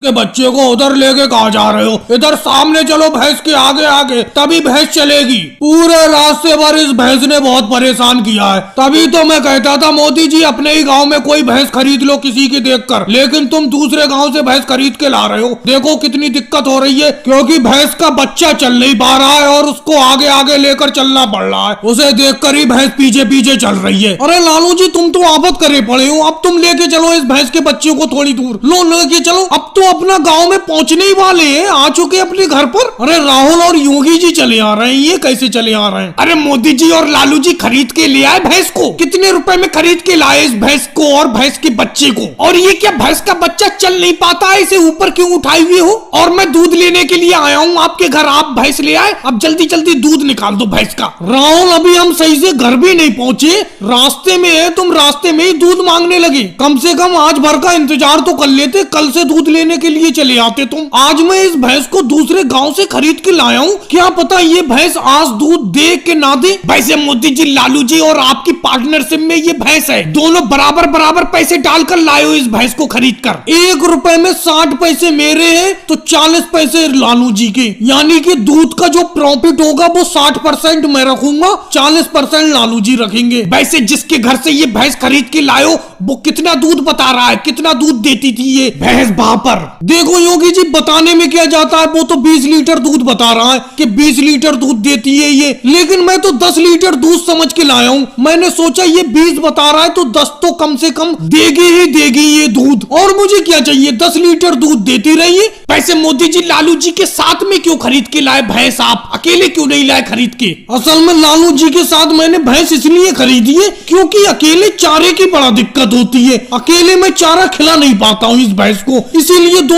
के बच्चे को उधर लेके कहाँ जा रहे हो? इधर सामने चलो, भैंस के आगे आगे, तभी भैंस चलेगी। पूरे रास्ते भर इस भैंस ने बहुत परेशान किया है। तभी तो मैं कहता था मोदी जी अपने ही गांव में कोई भैंस खरीद लो किसी की देखकर, लेकिन तुम दूसरे गांव से भैंस खरीद के ला रहे हो। देखो कितनी दिक्कत हो रही है, क्योंकि भैंस का बच्चा चल नहीं पा रहा है और उसको आगे आगे लेकर चलना पड़ रहा है। उसे देखकर ही भैंस पीछे पीछे चल रही है। अरे लालू जी तुम तो आफत करे पड़े हो, अब तुम लेके चलो इस भैंस के बच्चे को थोड़ी दूर। लो लेके चलो, अब तो अपना गांव में पहुंचने ही वाले हैं, आ चुके अपने घर पर। अरे राहुल और योगी जी चले आ रहे हैं, ये कैसे चले आ रहे हैं? अरे मोदी जी और लालू जी खरीद के ले आए भैंस को। कितने रुपए में खरीद के लाए इस भैंस को और भैंस के बच्चे को? और ये क्या भैंस का बच्चा चल नहीं पाता है, इसे ऊपर क्यों उठाए हुए हो? और मैं दूध लेने के लिए आया हूँ आपके घर, आप भैंस ले आए, अब जल्दी जल्दी दूध निकाल दो भैंस का। राहुल अभी हम सही से घर भी नहीं पहुंचे, रास्ते में है, तुम रास्ते में ही दूध मांगने लगे। कम से कम आज भर का इंतजार तो कर लेते, कल से दूध लेने के लिए चले आते तुम। आज मैं इस भैंस को दूसरे गांव से खरीद के लाया हूँ, क्या पता ये भैंस आज दूध दे के ना दे। वैसे मोदी जी, लालू जी और आपकी पार्टनरशिप में ये भैंस है, दोनों बराबर बराबर पैसे डालकर लाए हो इस भैंस को खरीद कर। 1 रुपए में 60 पैसे मेरे हैं तो 40 पैसे लालू जी के, यानी कि दूध का जो प्रॉफिट होगा वो 60% मैं रखूंगा, 40% लालू जी रखेंगे। वैसे जिसके घर से ये भैंस खरीद के लायो वो कितना दूध बता रहा है, कितना दूध देती थी ये भैंस वहां पर? देखो योगी जी बताने में क्या जाता है, वो तो 20 लीटर दूध बता रहा है कि 20 लीटर दूध देती है ये, लेकिन मैं तो 10 लीटर दूध समझ के लाया हूँ। मैंने सोचा ये 20 बता रहा है तो 10 तो कम से कम देगी ही देगी ये दूध, और मुझे क्या चाहिए, 10 लीटर दूध देती रहिए। वैसे मोदी जी लालू जी के साथ में क्यों खरीद के लाए भैंस, आप अकेले क्यों नहीं लाए खरीद के? असल में लालू जी के साथ मैंने भैंस इसलिए खरीदी है क्योंकि अकेले चारे की बड़ा दिक्कत होती है, अकेले मैं चारा खिला नहीं पाता हूँ इस भैंस को, इसीलिए दोनों